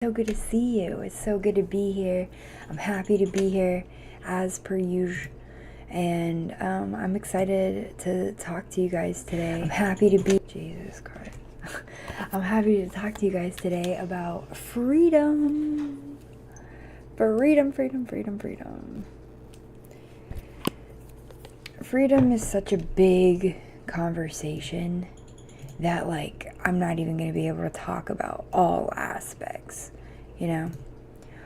So good to see you. It's so good to be here. I'm happy to be here as per usual. And I'm excited to talk to you guys today. I'm happy to be. Jesus Christ. I'm happy to talk to you guys today about freedom. Freedom, freedom, freedom, freedom. Freedom is such a big conversation that, like, I'm not even going to be able to talk about all aspects,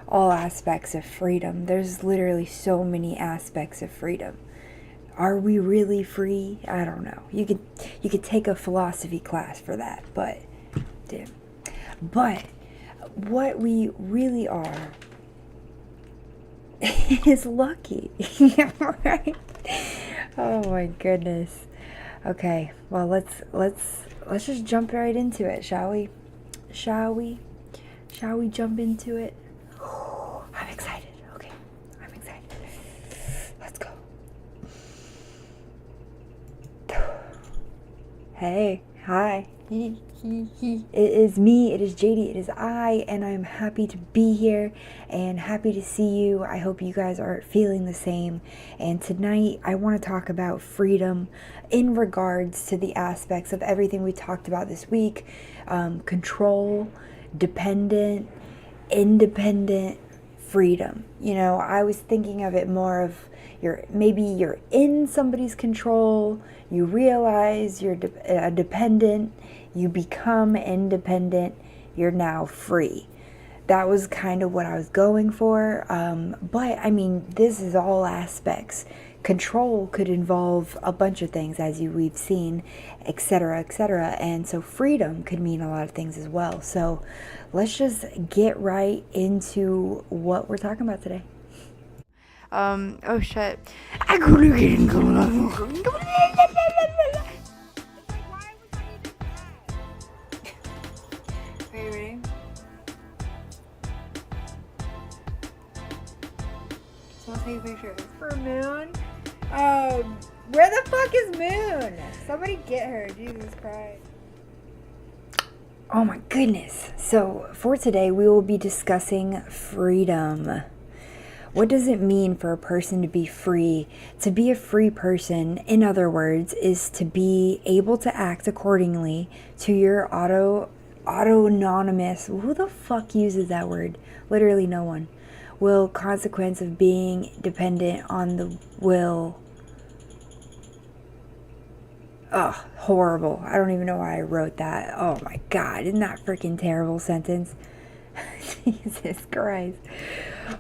all aspects of freedom. There's literally so many aspects of freedom. Are we really free? I don't know. You could take a philosophy class for that, but what we really are is lucky. Right? Oh my goodness. Okay, well, let's just jump right into it, shall we? Shall we jump into it? I'm excited. Okay, I'm excited. Let's go. Hey, hi. It is me, it is JD, it is I, and I'm happy to be here and happy to see you. I hope you guys are feeling the same. And tonight I want to talk about freedom in regards to the aspects of everything we talked about this week. Control, dependent, independent, freedom. I was thinking of it more of maybe you're in somebody's control, you realize you're a dependent, you become independent, you're now free. That was kind of what I was going for. But I mean, this is all aspects. Control could involve a bunch of things, as we've seen, etc., etc. And so freedom could mean a lot of things as well. So let's just get right into what we're talking about today. Oh shit. Are you ready? So I'll take a picture of this for Moon. Where the fuck is Moon? Somebody get her, Jesus Christ. Oh my goodness. So for today, we will be discussing freedom. What does it mean for a person to be free? To be a free person, in other words, is to be able to act accordingly to your autonomous, who the fuck uses that word? Literally no one. Will consequence of being dependent on the will. Ugh, horrible. I don't even know why I wrote that. Oh my God, isn't that freaking terrible sentence? Jesus Christ.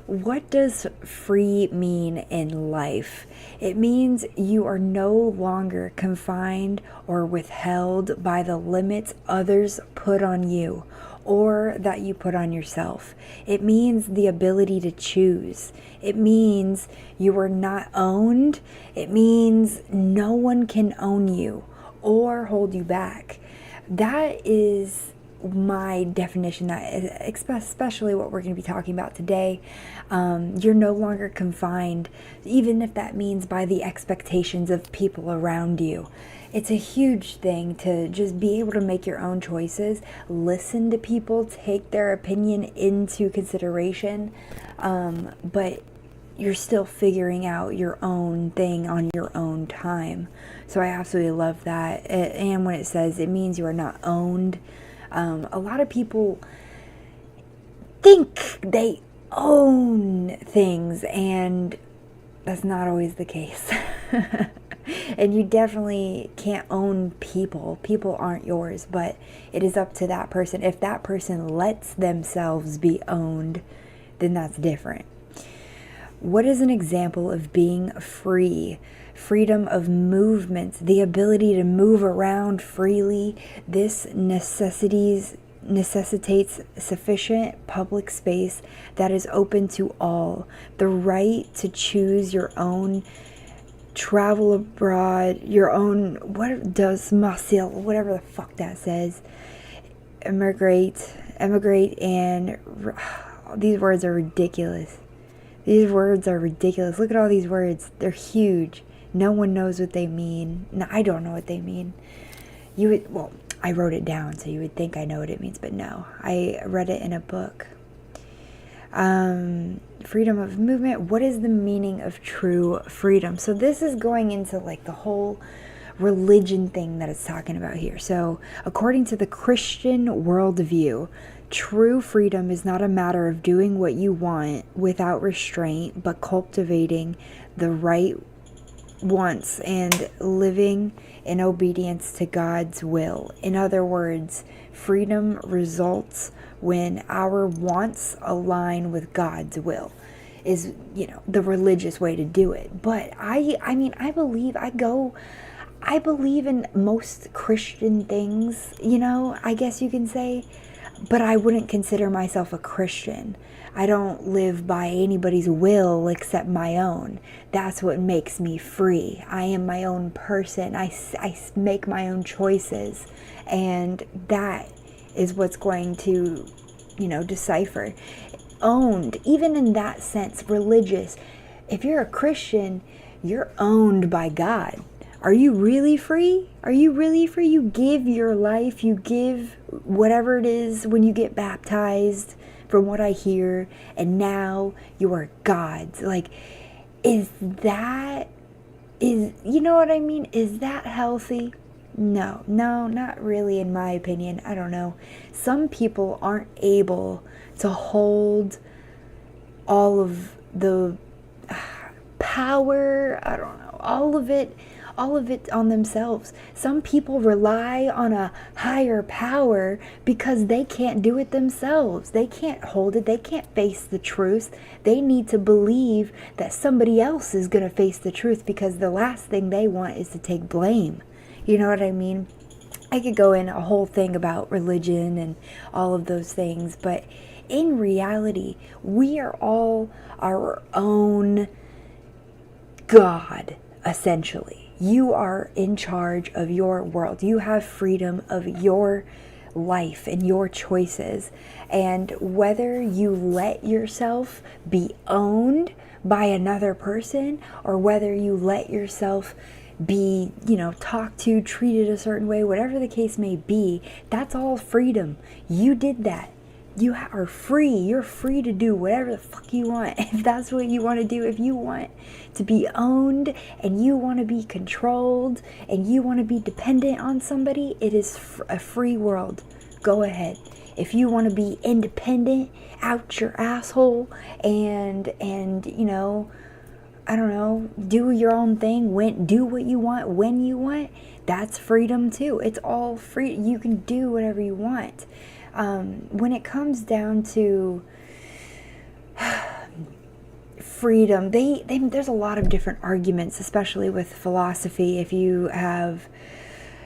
What does free mean in life? It means you are no longer confined or withheld by the limits others put on you or that you put on yourself. It means the ability to choose. It means you are not owned. It means no one can own you or hold you back. That is my definition, that especially what we're going to be talking about today. You're no longer confined, even if that means by the expectations of people around you. It's a huge thing to just be able to make your own choices, listen to people, take their opinion into consideration, but you're still figuring out your own thing on your own time. So I absolutely love that. And when it says it means you are not owned, a lot of people think they own things, and that's not always the case. And you definitely can't own people. People aren't yours, but it is up to that person. If that person lets themselves be owned, then that's different. What is an example of being free? Freedom of movement, the ability to move around freely. This necessitates sufficient public space that is open to all. The right to choose your own travel abroad, your own, what does Marcel, whatever the fuck that says, emigrate, and these words are ridiculous. These words are ridiculous. Look at all these words. They're huge. No one knows what they mean. No, I don't know what they mean. I wrote it down, so you would think I know what it means, but no. I read it in a book. Freedom of movement. What is the meaning of true freedom? So this is going into like the whole religion thing that it's talking about here. So according to the Christian worldview, true freedom is not a matter of doing what you want without restraint, but cultivating the right wants and living in obedience to God's will. In other words, freedom results when our wants align with God's will, is, the religious way to do it. But I believe in most Christian things, I guess you can say, but I wouldn't consider myself a Christian. I don't live by anybody's will except my own. That's what makes me free. I am my own person. I make my own choices. And that is what's going to, decipher. Owned, even in that sense, religious. If you're a Christian, you're owned by God. Are you really free? Are you really free? You give your life, you give whatever it is when you get baptized, from what I hear, and now you are God's. Like, you know what I mean? Is that healthy? No, not really, in my opinion. I don't know. Some people aren't able to hold all of the power, I don't know, all of it on themselves. Some people rely on a higher power because they can't do it themselves. They can't hold it. They can't face the truth. They need to believe that somebody else is going to face the truth, because the last thing they want is to take blame. You know what I mean? I could go in a whole thing about religion and all of those things, but in reality, we are all our own God, essentially. You are in charge of your world. You have freedom of your life and your choices. And whether you let yourself be owned by another person, or whether you let yourself be, talked to, treated a certain way, whatever the case may be, that's all freedom. You did that. You are free. You're free to do whatever the fuck you want. If that's what you want to do, if you want to be owned and you want to be controlled and you want to be dependent on somebody, it is a free world. Go ahead. If you want to be independent, out your asshole, and I don't know, do your own thing, do what you want when you want, that's freedom too. It's all free. You can do whatever you want. When it comes down to freedom, there's a lot of different arguments, especially with philosophy. If you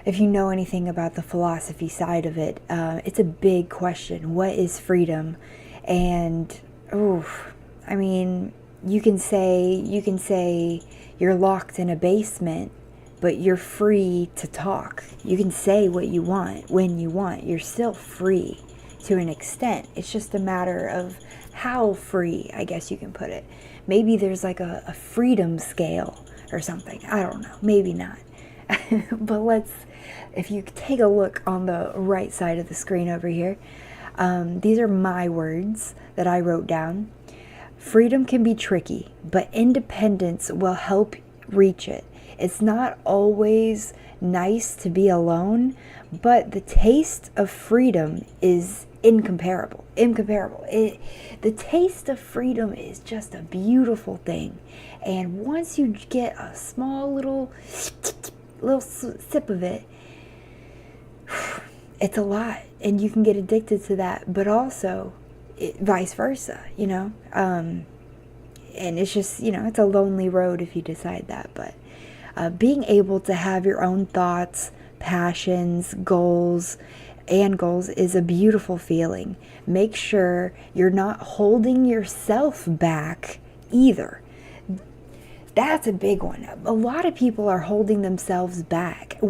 know anything about the philosophy side of it, it's a big question. What is freedom? And you can say you're locked in a basement, but you're free to talk. You can say what you want when you want. You're still free to an extent. It's just a matter of how free, I guess you can put it. Maybe there's like a freedom scale or something. I don't know. Maybe not. But if you take a look on the right side of the screen over here, these are my words that I wrote down. Freedom can be tricky, but independence will help reach it. It's not always nice to be alone, but the taste of freedom is incomparable. The taste of freedom is just a beautiful thing. And once you get a small little sip of it, it's a lot, and you can get addicted to that, but also vice versa, and it's just, it's a lonely road if you decide that. But being able to have your own thoughts, passions, goals is a beautiful feeling. Make sure you're not holding yourself back either. That's a big one. A lot of people are holding themselves back. A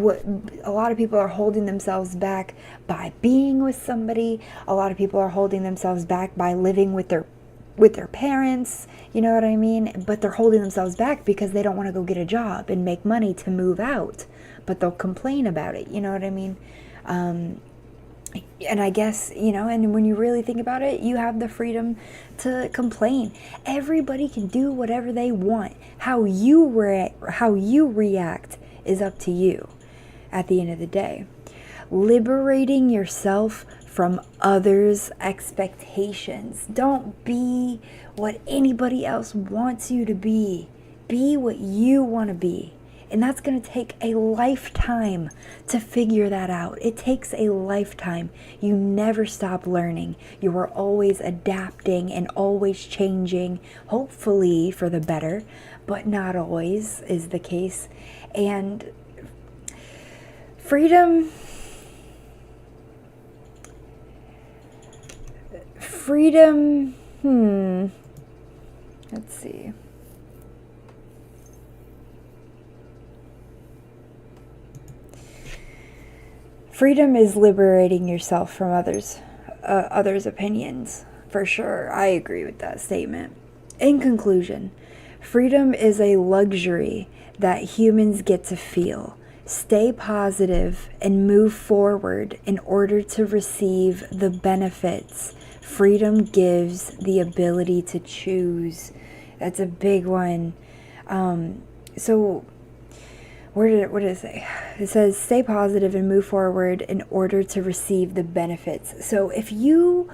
lot of people are holding themselves back by being with somebody. A lot of people are holding themselves back by living with their parents. You know what I mean? But they're holding themselves back because they don't want to go get a job and make money to move out. But they'll complain about it. You know what I mean? And I guess, and when you really think about it, you have the freedom to complain. Everybody can do whatever they want. How you react is up to you at the end of the day. Liberating yourself from others' expectations. Don't be what anybody else wants you to be. Be what you want to be. And that's going to take a lifetime to figure that out. It takes a lifetime. You never stop learning. You are always adapting and always changing, hopefully for the better, but not always is the case. And freedom, let's see. Freedom is liberating yourself from others' opinions, for sure. I agree with that statement. In conclusion, freedom is a luxury that humans get to feel. Stay positive and move forward in order to receive the benefits. Freedom gives the ability to choose. That's a big one. So what did it say? It says stay positive and move forward in order to receive the benefits. So if you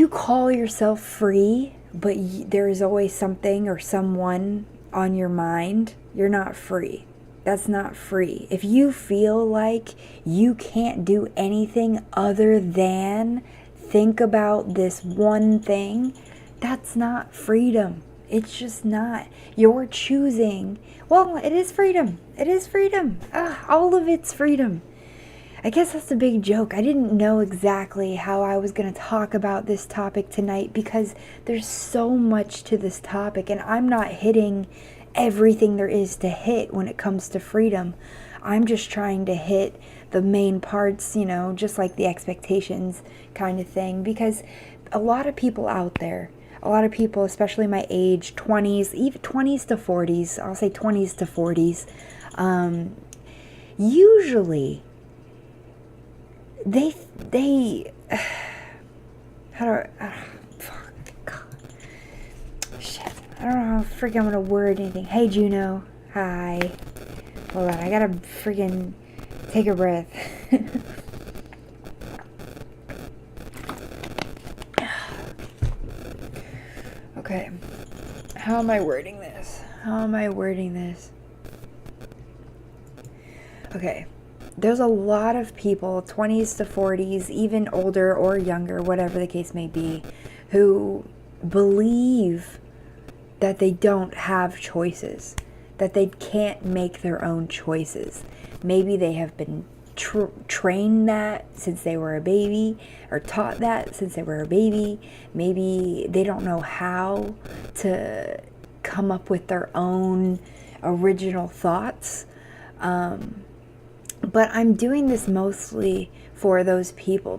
call yourself free, but there is always something or someone on your mind, you're not free. That's not free. If you feel like you can't do anything other than think about this one thing, that's not freedom. It's just not. You're choosing. Well, it is freedom. It is freedom. All of it's freedom. I guess that's a big joke. I didn't know exactly how I was going to talk about this topic tonight because there's so much to this topic and I'm not hitting everything there is to hit when it comes to freedom. I'm just trying to hit the main parts, just like the expectations kind of thing, because a lot of people out there, especially my age, 20s, even 20s to 40s, I'll say 20s to 40s, usually they how do fuck, God. Shit, I don't know how freaking I'm gonna word anything. Hey Juno, hi. Hold on, I gotta freaking take a breath. Okay, how am I wording this? Okay, there's a lot of people, 20s to 40s, even older or younger, whatever the case may be, who believe that they don't have choices, that they can't make their own choices. Maybe they have been trained that since they were a baby, or taught that since they were a baby. Maybe they don't know how to come up with their own original thoughts. But I'm doing this mostly for those people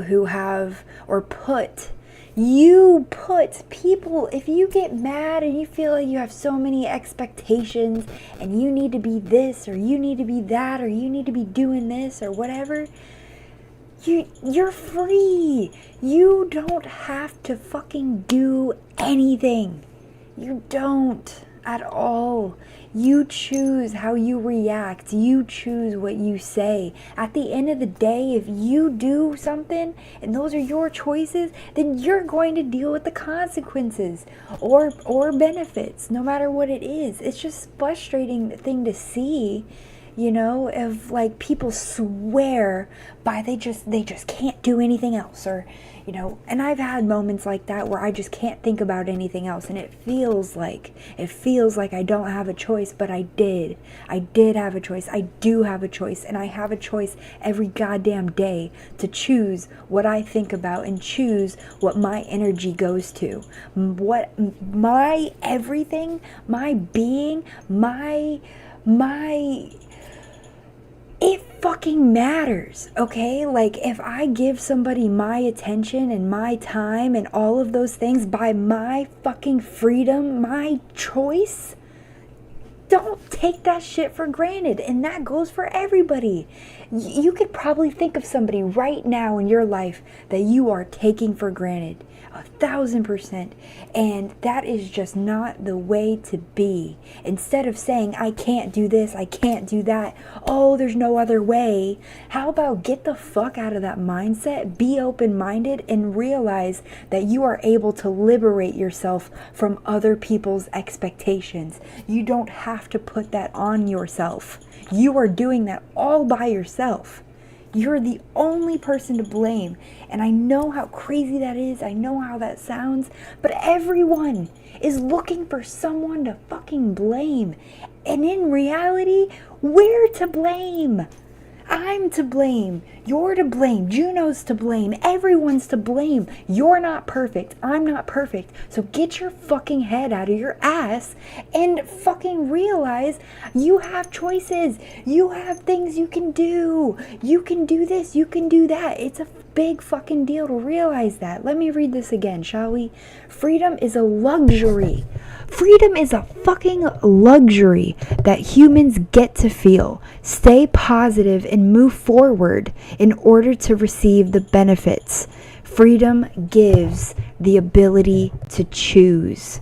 who have, or people, if you get mad and you feel like you have so many expectations and you need to be this or you need to be that or you need to be doing this or whatever, you're free. You don't have to fucking do anything. You don't at all. You choose how you react. You choose what you say. At the end of the day, if you do something and those are your choices, then you're going to deal with the consequences or benefits, no matter what it is. It's just frustrating thing to see, if like people swear by they just can't do anything else, or and I've had moments like that where I just can't think about anything else, and it feels like I don't have a choice, but I did have a choice. I do have a choice, and I have a choice every goddamn day to choose what I think about and choose what my energy goes to, what my everything, my being, my it fucking matters, okay? Like, if I give somebody my attention and my time and all of those things by my fucking freedom, my choice, Don't take that shit for granted, and that goes for everybody. You could probably think of somebody right now in your life that you are taking for granted, 1,000%, and that is just not the way to be. Instead of saying, I can't do this, I can't do that, oh, there's no other way, how about get the fuck out of that mindset, be open-minded, and realize that you are able to liberate yourself from other people's expectations. You don't have to put that on yourself. You are doing that all by yourself. You're the only person to blame. And I know how crazy that is. I know how that sounds. But everyone is looking for someone to fucking blame. And in reality, we're to blame. I'm to blame. You're to blame. Juno's to blame. Everyone's to blame. You're not perfect. I'm not perfect. So get your fucking head out of your ass and fucking realize you have choices. You have things you can do. You can do this. You can do that. It's a big fucking deal to realize that. Let me read this again, shall we? Freedom is a luxury. Freedom is a fucking luxury that humans get to feel. Stay positive and move forward in order to receive the benefits. Freedom gives the ability to choose.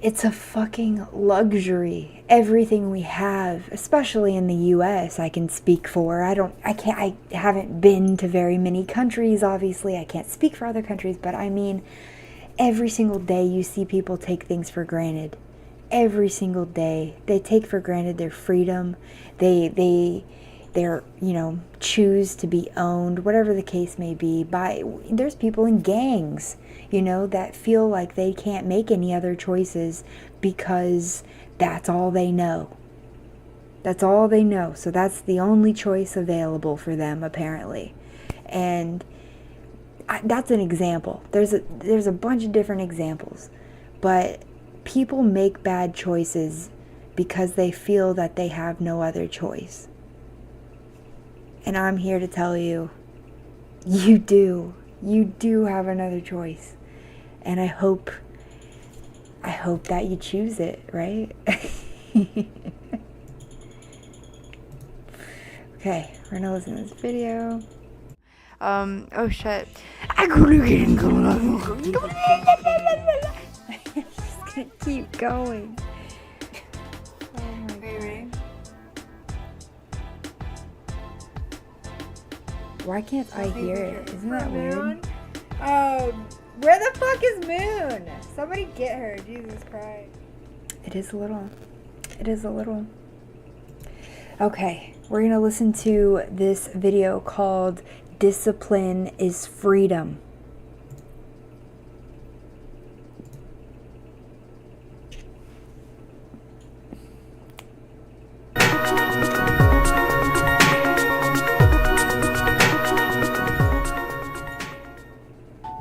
It's a fucking luxury. Everything we have, especially in the US, I can speak for. I haven't been to very many countries, obviously. I can't speak for other countries, but I mean, every single day you see people take things for granted. Every single day. They take for granted their freedom. They're, choose to be owned, whatever the case may be. There's people in gangs, that feel like they can't make any other choices because that's all they know. That's all they know. So that's the only choice available for them, apparently. And that's an example. There's a bunch of different examples. But people make bad choices because they feel that they have no other choice. And I'm here to tell you, you do. You do have another choice. And I hope that you choose it, right? Okay, we're gonna listen to this video. Oh shit. I'm just gonna keep going. Oh my god. Why can't I hear it? Isn't that weird? Where the fuck is Moon? Somebody get her, Jesus Christ. It is a little. Okay, we're gonna listen to this video called Discipline is Freedom.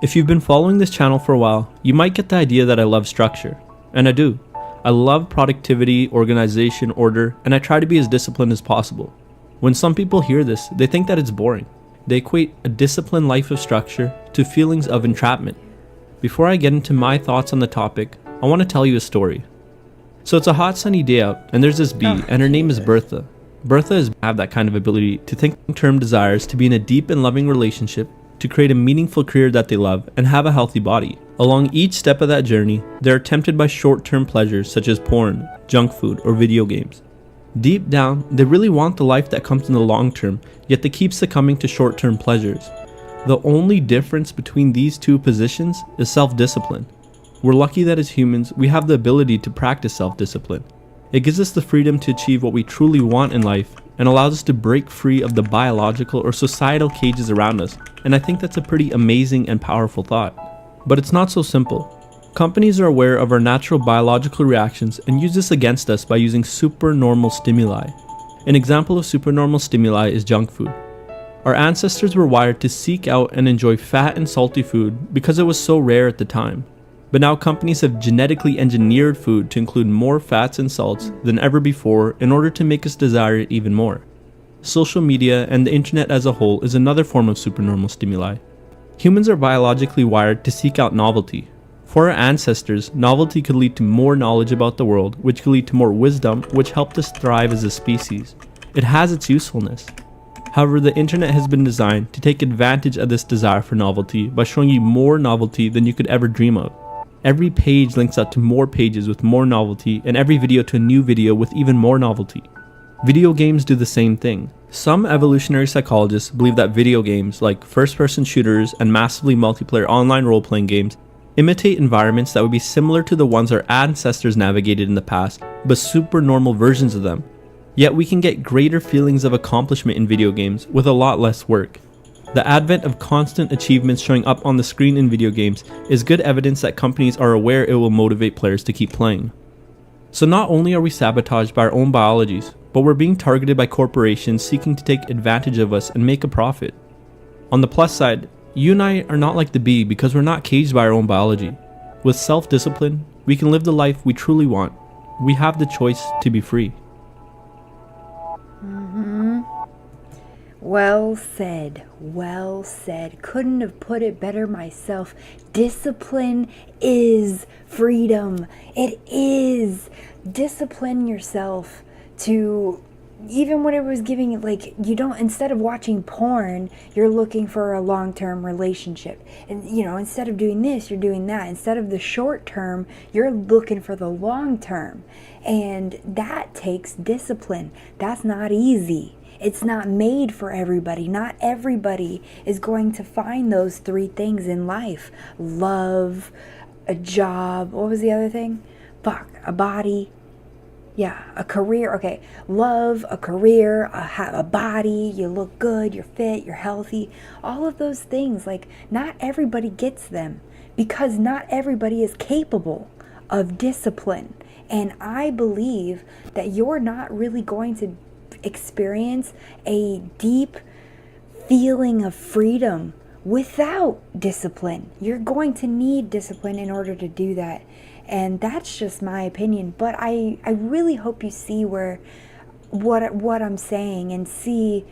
If you've been following this channel for a while, you might get the idea that I love structure. And I do. I love productivity, organization, order, and I try to be as disciplined as possible. When some people hear this, they think that it's boring. They equate a disciplined life of structure to feelings of entrapment. Before I get into my thoughts on the topic, I want to tell you a story. So it's a hot sunny day out, and there's this bee, and her name is Bertha. Bertha have that kind of ability to think long-term desires, to be in a deep and loving relationship, to create a meaningful career that they love, and have a healthy body. Along each step of that journey, they are tempted by short-term pleasures such as porn, junk food, or video games. Deep down, they really want the life that comes in the long term, yet they keep succumbing to short-term pleasures. The only difference between these two positions is self-discipline. We're lucky that as humans, we have the ability to practice self-discipline. It gives us the freedom to achieve what we truly want in life and allows us to break free of the biological or societal cages around us, and I think that's a pretty amazing and powerful thought. But it's not so simple. Companies are aware of our natural biological reactions and use this against us by using supernormal stimuli. An example of supernormal stimuli is junk food. Our ancestors were wired to seek out and enjoy fat and salty food because it was so rare at the time. But now companies have genetically engineered food to include more fats and salts than ever before in order to make us desire it even more. Social media and the internet as a whole is another form of supernormal stimuli. Humans are biologically wired to seek out novelty. For our ancestors, novelty could lead to more knowledge about the world, which could lead to more wisdom, which helped us thrive as a species. It has its usefulness. However, the internet has been designed to take advantage of this desire for novelty by showing you more novelty than you could ever dream of. Every page links out to more pages with more novelty, and every video to a new video with even more novelty. Video games do the same thing. Some evolutionary psychologists believe that video games, like first-person shooters and massively multiplayer online role-playing games, imitate environments that would be similar to the ones our ancestors navigated in the past, but super normal versions of them. Yet we can get greater feelings of accomplishment in video games with a lot less work. The advent of constant achievements showing up on the screen in video games is good evidence that companies are aware it will motivate players to keep playing. So not only are we sabotaged by our own biologies, but we're being targeted by corporations seeking to take advantage of us and make a profit. On the plus side, you and I are not like the bee because we're not caged by our own biology. With self-discipline, we can live the life we truly want. We have the choice to be free. Well said. Well said. Couldn't have put it better myself. Discipline is freedom. It is. Discipline yourself to, even when it was giving, like, you don't, instead of watching porn, you're looking for a long-term relationship. And, you know, instead of doing this, you're doing that. Instead of the short term, you're looking for the long term. And that takes discipline. That's not easy. It's not made for everybody. Not everybody is going to find those three things in life. Love, a job, what was the other thing? A body. Yeah, a career. Okay, love, a career, a body, you look good, you're fit, you're healthy. All of those things, like, not everybody gets them because not everybody is capable of discipline. And I believe that you're not really going to experience a deep feeling of freedom without discipline. You're going to need discipline in order to do that. And that's just my opinion. But I really hope you see what I'm saying and see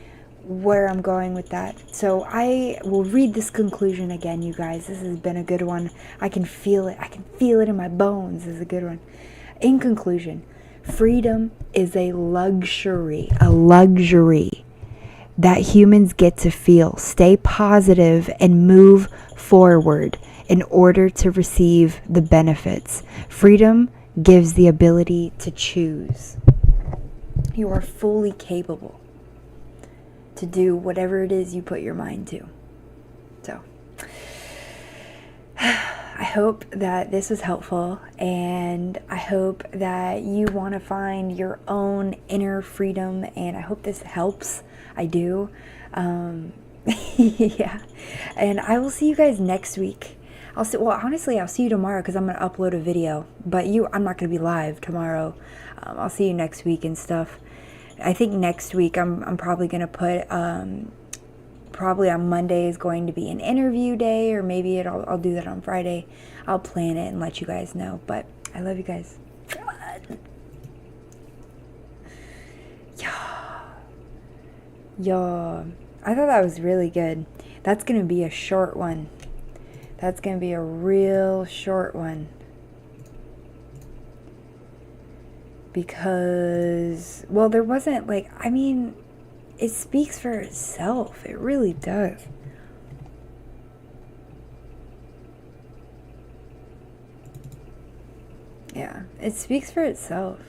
where I'm going with that. So I will read this conclusion again, you guys. This has been a good one. I can feel it. I can feel it in my bones. This is a good one. In conclusion, freedom is a luxury that humans get to feel. Stay positive and move forward in order to receive the benefits. Freedom gives the ability to choose. You are fully capable to do whatever it is you put your mind to. So, I hope that this was helpful, and I hope that you want to find your own inner freedom, and I hope this helps. I do. Yeah. And I will see you guys next week. I'll see you tomorrow because I'm going to upload a video, but I'm not going to be live tomorrow. I'll see you next week and stuff. I think next week I'm probably going to put, probably on Monday is going to be an interview day, or maybe I'll do that on Friday. I'll plan it and let you guys know, but I love you guys. Yo, I thought that was really good. That's going to be a short one. That's going to be a real short one. Because, well, there wasn't it speaks for itself. It really does. Yeah, it speaks for itself.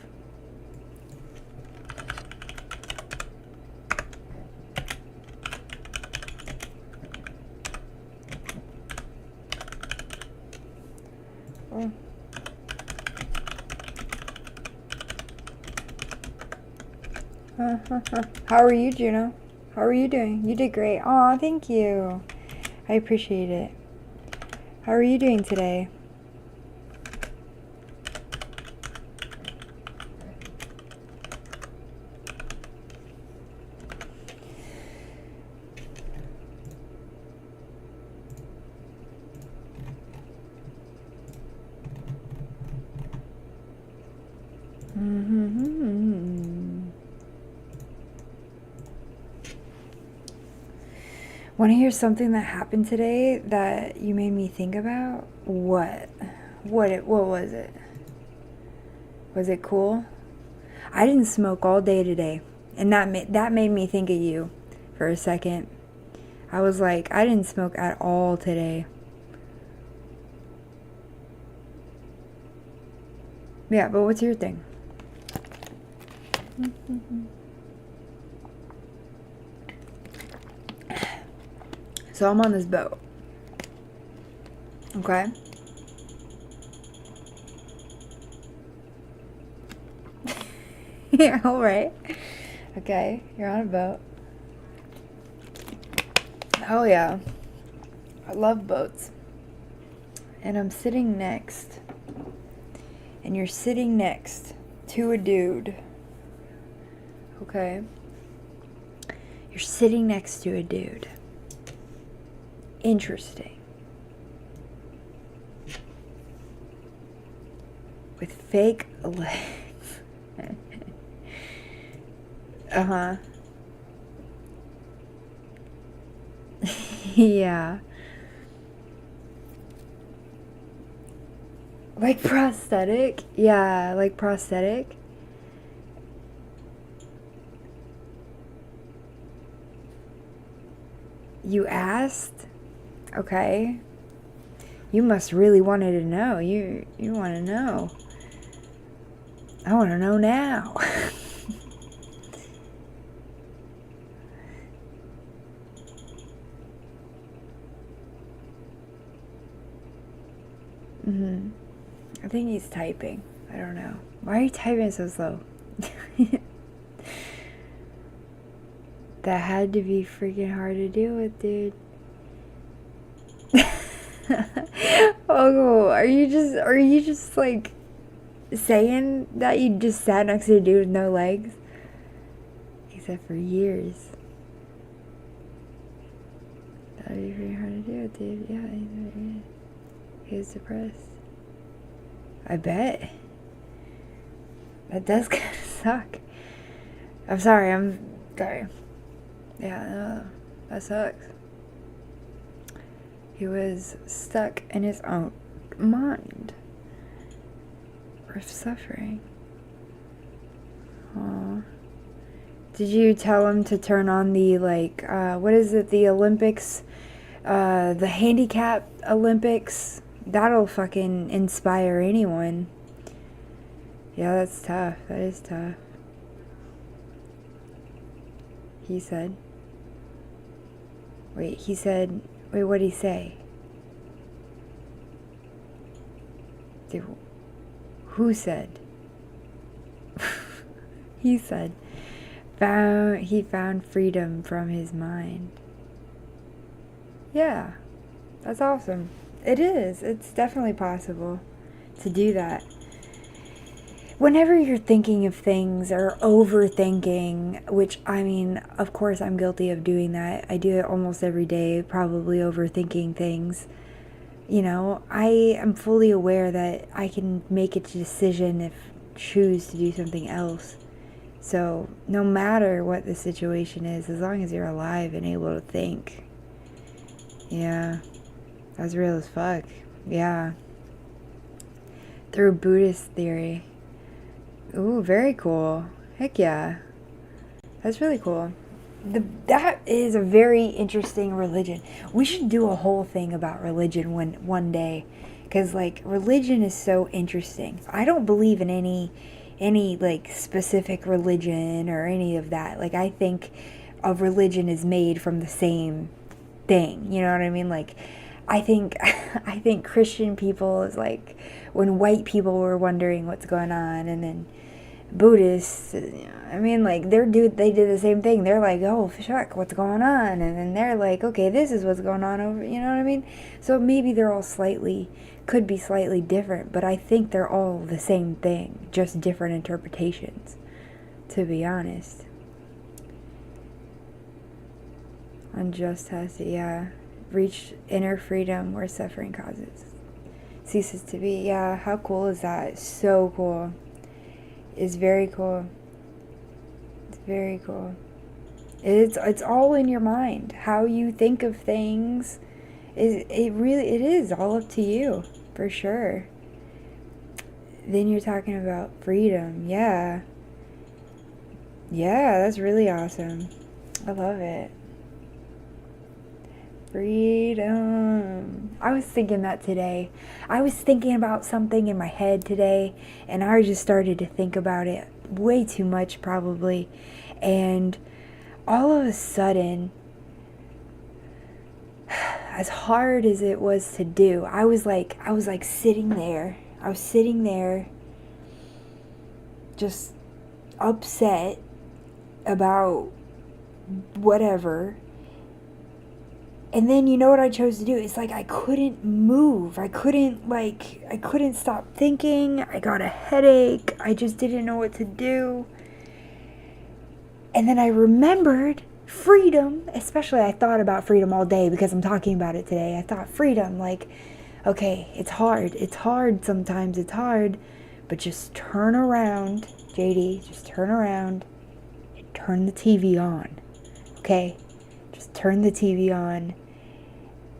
Oh. How are you, Juno? How are you doing? You did great. Aw, thank you. I appreciate it. How are you doing today? Want to hear something that happened today that you made me think about? What? What was it? Was it cool? I didn't smoke all day today, and that made me think of you for a second. I was like, I didn't smoke at all today. Yeah, but what's your thing? So I'm on this boat. Okay? Yeah, alright. Okay, you're on a boat. Oh yeah. I love boats. And I'm sitting next. And you're sitting next to a dude. Okay? You're sitting next to a dude. Interesting. With fake legs. Uh-huh. Yeah. Like prosthetic? Yeah, like prosthetic. You asked? Okay. You must really wanted to know. You want to know. I want to know now. I think he's typing. I don't know. Why are you typing so slow? That had to be freaking hard to deal with, dude. Oh, are you just like saying that you just sat next to a dude with no legs? He said for years. That'd be pretty hard to deal with, dude. Yeah, he was depressed. I bet. That does kind of suck. I'm sorry. Yeah, no, that sucks. He was stuck in his own mind. Or suffering. Aww. Did you tell him to turn on the, like, what is it, the Olympics? The handicap Olympics? That'll fucking inspire anyone. Yeah, that's tough. That is tough. He said. Wait, what'd he say? Who said? He said. He found freedom from his mind. Yeah, that's awesome. It is. It's definitely possible to do that. Whenever you're thinking of things or overthinking, which, I mean, of course I'm guilty of doing that. I do it almost every day, probably overthinking things. You know, I am fully aware that I can make a decision if choose to do something else. So, no matter what the situation is, as long as you're alive and able to think. Yeah. That's real as fuck. Yeah. Through Buddhist theory. Ooh, very cool. Heck yeah. That's really cool. That is a very interesting religion. We should do a whole thing about religion one day. Because, like, religion is so interesting. I don't believe in any like, specific religion or any of that. Like, I think a religion is made from the same thing. You know what I mean? Like, I think Christian people is like when white people were wondering what's going on, and then Buddhists, I mean, like, they did the same thing. They're like, oh, fuck, what's going on? And then they're like, okay, this is what's going on over, you know what I mean? So maybe they're all could be slightly different, but I think they're all the same thing, just different interpretations, to be honest. Unjust has to, yeah. Reach inner freedom where suffering ceases to be. Yeah, how cool is that? It's so cool. It's very cool. It's very cool. It's all in your mind. How you think of things it is all up to you, for sure. Then you're talking about freedom. Yeah. Yeah, that's really awesome. I love it. Freedom. I was thinking that today. I was thinking about something in my head today, and I just started to think about it way too much, probably. And all of a sudden, as hard as it was to do, I was like sitting there. I was sitting there just upset about whatever. And then you know what I chose to do? It's like I couldn't move. I couldn't stop thinking. I got a headache. I just didn't know what to do. And then I remembered freedom. Especially I thought about freedom all day because I'm talking about it today. I thought freedom, like, okay, it's hard. It's hard sometimes. It's hard. But just turn around, JD. Just turn around and turn the TV on. Okay? Just turn the TV on.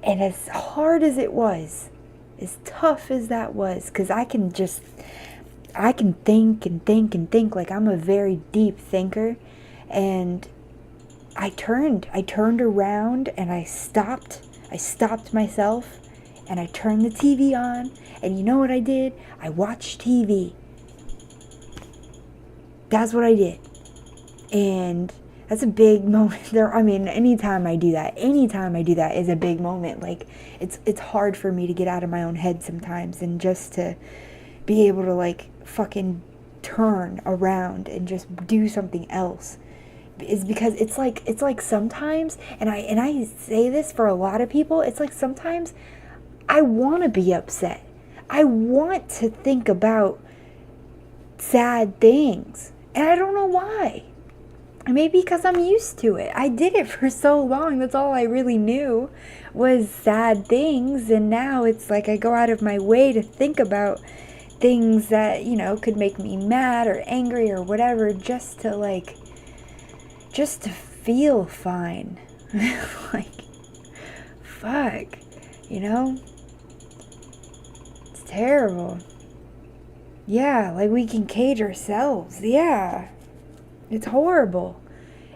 And as hard as it was, as tough as that was, because I can think and think and think, like I'm a very deep thinker. And I turned around and I stopped myself and I turned the TV on. And you know what I did? I watched TV. That's what I did. And that's a big moment there. I mean, anytime I do that is a big moment. Like it's hard for me to get out of my own head sometimes, and just to be able to like fucking turn around and just do something else is because it's like sometimes, and I say this for a lot of people, it's like sometimes I want to be upset. I want to think about sad things, and I don't know why. Maybe because I'm used to it. I did it for so long. That's all I really knew was sad things. And now it's like I go out of my way to think about things that, you know, could make me mad or angry or whatever, just to feel fine. Like, fuck, you know? It's terrible. Yeah, like we can cage ourselves. Yeah. It's horrible.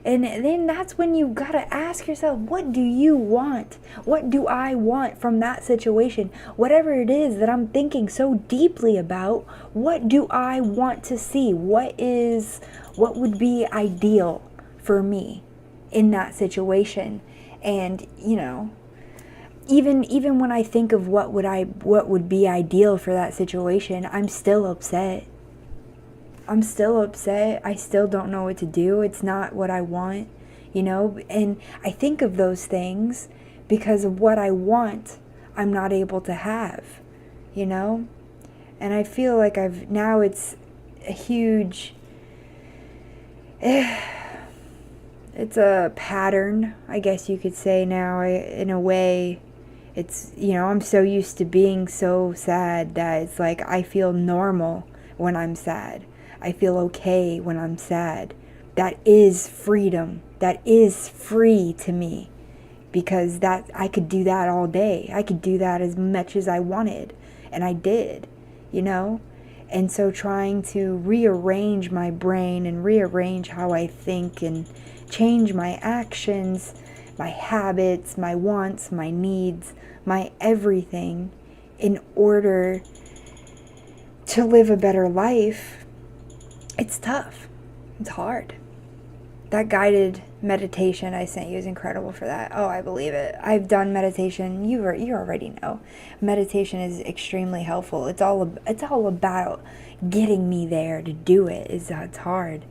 And then that's when you gotta ask yourself, what do you want? What do I want from that situation? Whatever it is that I'm thinking so deeply about, what do I want to see? What would be ideal for me in that situation? And, you know, even when I think of what would be ideal for that situation, I'm still upset. I still don't know what to do. It's not what I want, you know? And I think of those things because of what I want, I'm not able to have, you know? And I feel like now it's a huge, it's a pattern, I guess you could say now, in a way. It's, you know, I'm so used to being so sad that it's like I feel normal when I'm sad. I feel okay when I'm sad. That is freedom. That is free to me, because that I could do that all day. I could do that as much as I wanted, and I did, you know? And so trying to rearrange my brain and rearrange how I think and change my actions, my habits, my wants, my needs, my everything in order to live a better life. It's tough. It's hard. That guided meditation I sent you is incredible for that. Oh, I believe it. I've done meditation. You already know. Meditation is extremely helpful. It's all about getting me there to do it. It's hard.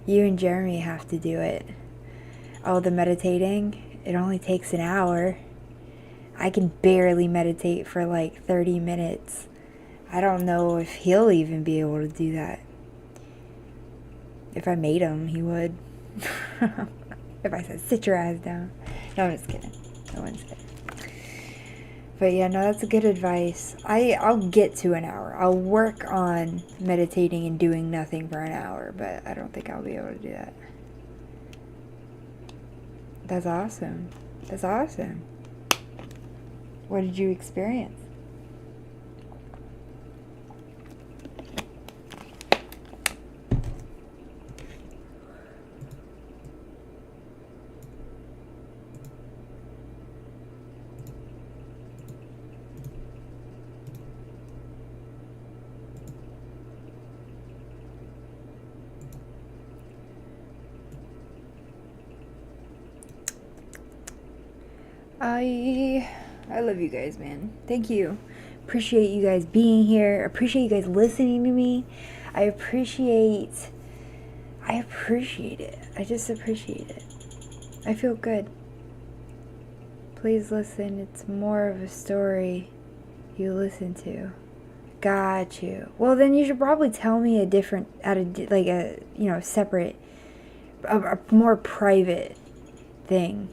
You and Jeremy have to do it. Oh, the meditating, it only takes an hour. I can barely meditate for like 30 minutes. I don't know if he'll even be able to do that. If I made him, he would. If I said, sit your ass down. No, I'm just kidding. No one's kidding. But yeah, no, that's good advice. I'll get to an hour. I'll work on meditating and doing nothing for an hour, but I don't think I'll be able to do that. That's awesome. That's awesome. What did you experience? I love you guys, man. Thank you. Appreciate you guys being here. Appreciate you guys listening to me. I appreciate it. I just appreciate it. I feel good. Please listen. It's more of a story you listen to. Got you. Well, then you should probably tell me separate, a more private thing.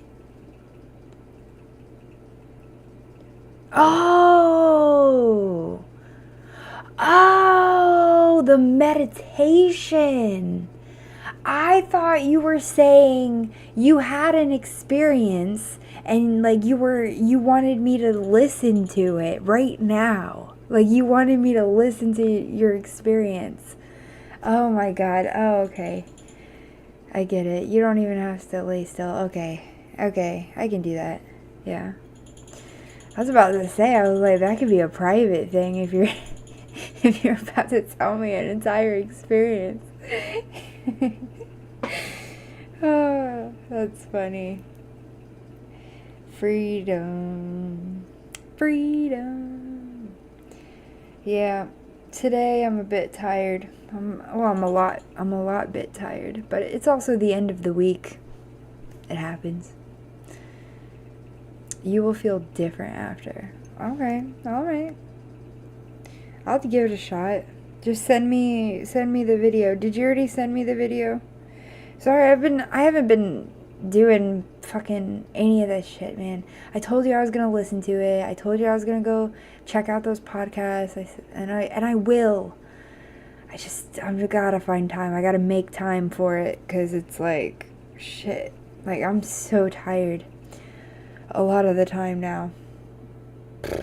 Oh, the meditation. I thought you were saying you had an experience and like you wanted me to listen to it right now. Like you wanted me to listen to your experience. Oh my God. Oh, okay. I get it. You don't even have to lay still. Okay. I can do that. Yeah. I was about to say, I was like, that could be a private thing if you're if you're about to tell me an entire experience. Oh, that's funny. Freedom. Yeah, today I'm a bit tired. I'm a lot bit tired, but it's also the end of the week. It happens. You will feel different after. Okay, alright. I'll have to give it a shot. Just send me the video. Did you already send me the video? Sorry, I haven't been doing fucking any of this shit, man. I told you I was gonna listen to it. I told you I was gonna go check out those podcasts. And I will. I've gotta find time. I gotta make time for it, cause it's like shit. Like I'm so tired. A lot of the time now.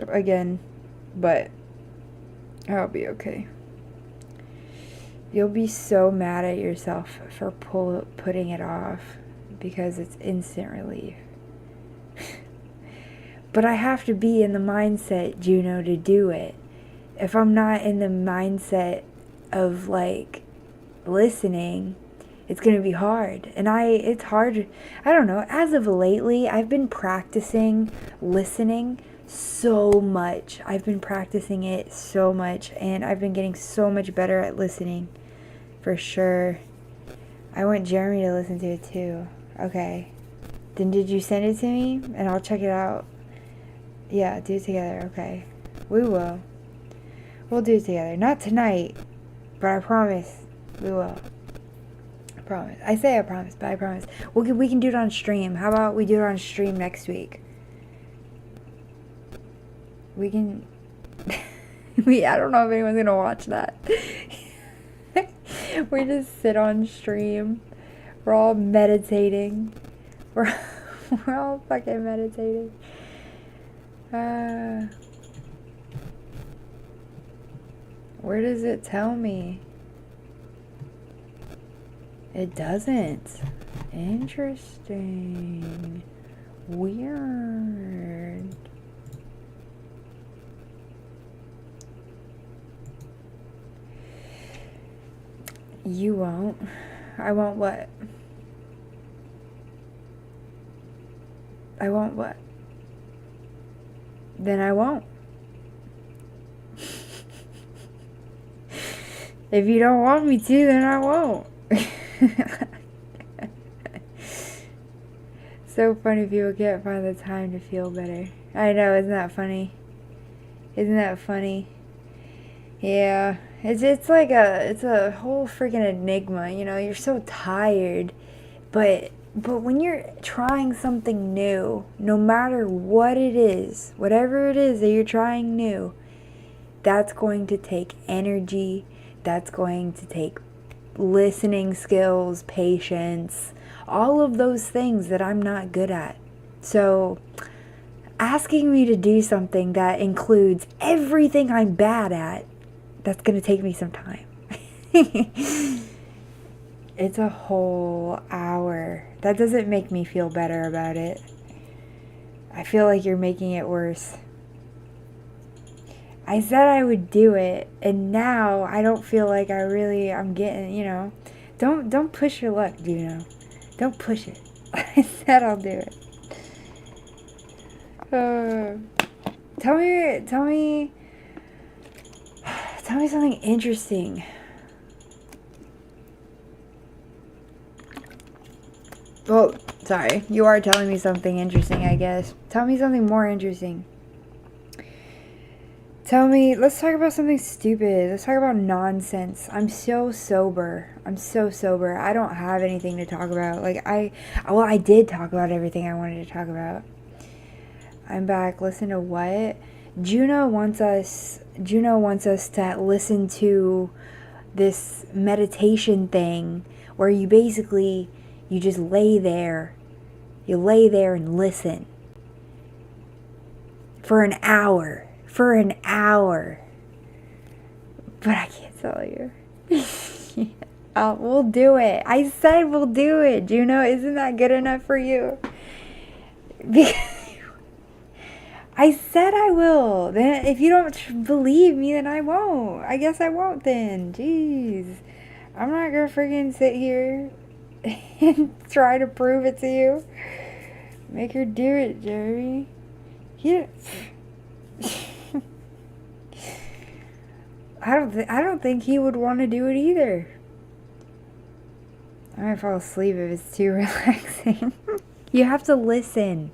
Again, but I'll be okay. You'll be so mad at yourself for putting it off because it's instant relief. But I have to be in the mindset, Juno, to do it. If I'm not in the mindset of like listening, it's going to be hard. And it's hard. I don't know. As of lately, I've been practicing listening so much. I've been practicing it so much. And I've been getting so much better at listening. For sure. I want Jeremy to listen to it too. Okay. Then did you send it to me? And I'll check it out. Yeah, do it together. Okay. We will. We'll do it together. Not tonight. But I promise. We will. Promise. I say I promise, but I promise. We can do it on stream. How about we do it on stream next week? We can... I don't know if anyone's gonna watch that. We just sit on stream. We're all meditating. We're all fucking meditating. Where does it tell me? It doesn't. Interesting. Weird. You won't. I won't what? I won't what? Then I won't. If you don't want me to, then I won't. So funny people can't find the time to feel better. I know, isn't that funny? Isn't that funny? Yeah, it's like it's a whole freaking enigma, you know. You're so tired, but when you're trying something new, no matter what it is, whatever it is that you're trying new, that's going to take energy. That's going to take listening skills, patience, all of those things that I'm not good at. So asking me to do something that includes everything I'm bad at, that's going to take me some time. It's a whole hour. That doesn't make me feel better about it. I feel like you're making it worse. I said I would do it, and now I don't feel like I'm getting, don't push your luck, Juno. Don't push it. I said I'll do it. Tell me something interesting. Well, sorry. You are telling me something interesting, I guess. Tell me something more interesting. Let's talk about something stupid. Let's talk about nonsense. I'm so sober. I don't have anything to talk about. I did talk about everything I wanted to talk about. I'm back. Listen to what? Juno wants us to listen to this meditation thing where you just lay there. You lay there and listen. For an hour. But I can't tell you. We'll do it. I said we'll do it. Juno, isn't that good enough for you? Because I said I will. Then if you don't believe me, then I won't. I guess I won't then. Jeez. I'm not gonna freaking sit here and try to prove it to you. Make her do it, Jeremy. Yeah. I don't think he would want to do it either. I might fall asleep if it's too relaxing. You have to listen.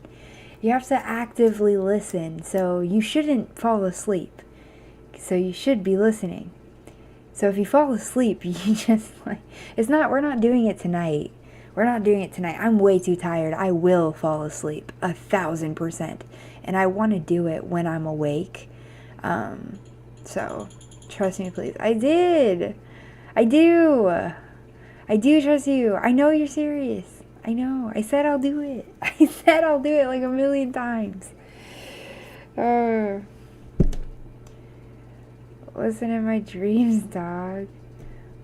You have to actively listen. So you shouldn't fall asleep. So you should be listening. So if you fall asleep, you just we're not doing it tonight. I'm way too tired. I will fall asleep 1,000%. And I want to do it when I'm awake. So trust me, please. I do trust you. I know you're serious. I know. I said I'll do it. I said I'll do it like 1,000,000 times. Listen in my dreams, dog.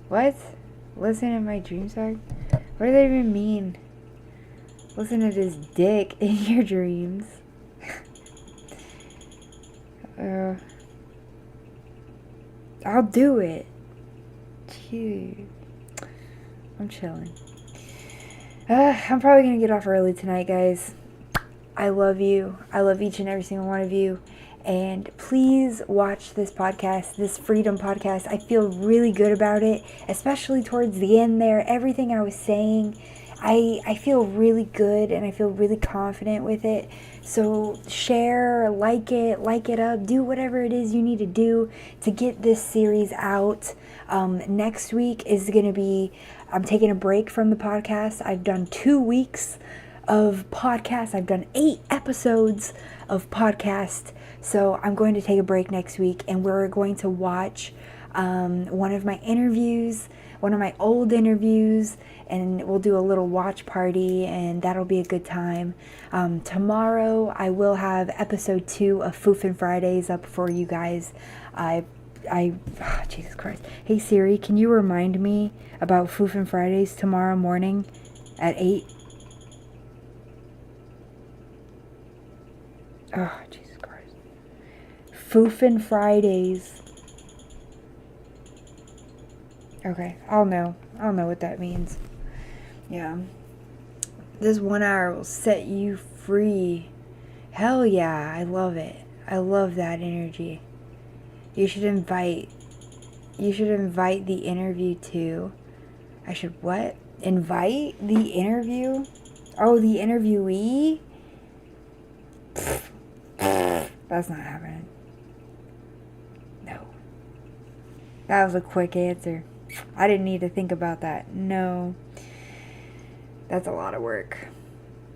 What? Listen in my dreams, dog? What does that even mean? Listen to this dick in your dreams. I'll do it. Cute. I'm chilling. I'm probably gonna get off early tonight, guys. I love you. I love each and every single one of you. And please watch this podcast, this Freedom Podcast. I feel really good about it, especially towards the end there. Everything I was saying, I feel really good and I feel really confident with it. So share, like it up, do whatever it is you need to do to get this series out. Next week is going to be, I'm taking a break from the podcast. I've done 2 weeks of podcast. I've done 8 episodes of podcast. So I'm going to take a break next week and we're going to watch one of my old interviews, and we'll do a little watch party, and that'll be a good time. Tomorrow I will have episode 2 of Foofin' Fridays up for you guys. Jesus Christ. Hey Siri, can you remind me about Foofin' Fridays tomorrow morning at 8? Oh, Jesus Christ. Foofin' Fridays. Okay, I'll know what that means. Yeah. This 1 hour will set you free. Hell yeah, I love it. I love that energy. You should invite the interview too. I should what? Invite the interview? Oh, the interviewee? That's not happening. No. That was a quick answer. I didn't need to think about that. No. That's a lot of work.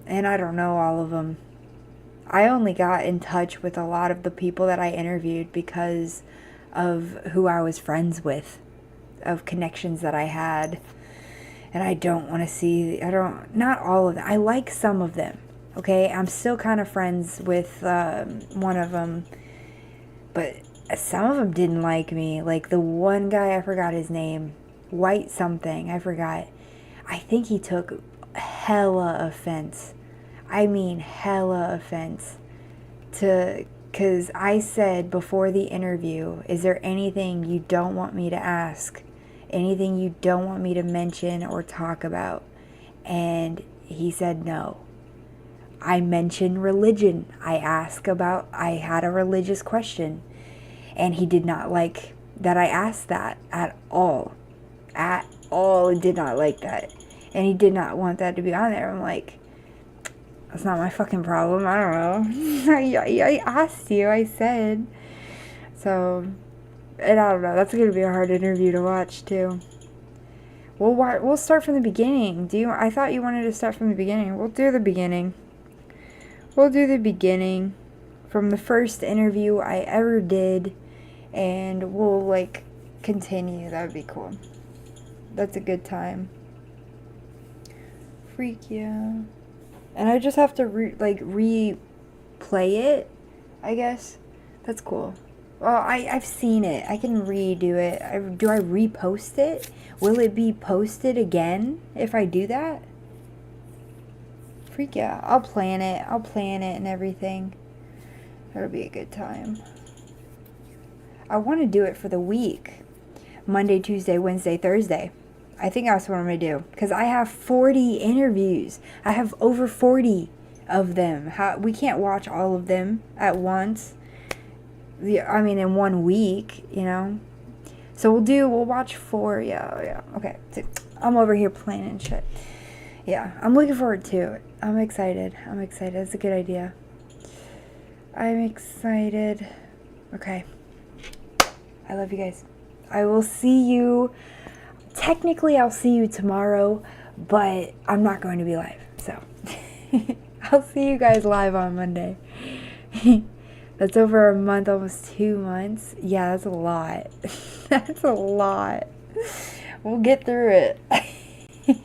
And I don't know all of them. I only got in touch with a lot of the people that I interviewed because of who I was friends with, of connections that I had. And I don't want to see, not all of them. I like some of them, okay? I'm still kind of friends with one of them, but some of them didn't like me. Like the one guy, I forgot his name, White something, I forgot. I think he took hella offense. I mean hella offense because I said before the interview, is there anything you don't want me to ask? Anything you don't want me to mention or talk about? And he said no. I mentioned religion. I had a religious question. And he did not like that I asked that at all. At all, did not like that. And he did not want that to be on there. I'm like, that's not my fucking problem. I don't know. I asked you. I said. So, and I don't know. That's gonna be a hard interview to watch too. We'll start from the beginning. I thought you wanted to start from the beginning. We'll do the beginning. We'll do the beginning from the first interview I ever did, and we'll like continue. That would be cool. That's a good time. Freak yeah. And I just have to replay it, I guess. That's cool. Well, I've seen it. I can redo it. Do I repost it? Will it be posted again if I do that? Freak yeah. I'll plan it. I'll plan it and everything. That'll be a good time. I want to do it for the week. Monday, Tuesday, Wednesday, Thursday. I think that's what I'm going to do. Because I have 40 interviews. I have over 40 of them. We can't watch all of them at once. In 1 week, you know. So we'll watch 4. Yeah. Okay. So I'm over here planning shit. Yeah. I'm looking forward to it. I'm excited. That's a good idea. I'm excited. Okay. I love you guys. I will see you. Technically, I'll see you tomorrow, but I'm not going to be live. So, I'll see you guys live on Monday. That's over a month, almost 2 months. Yeah, that's a lot. That's a lot. We'll get through it.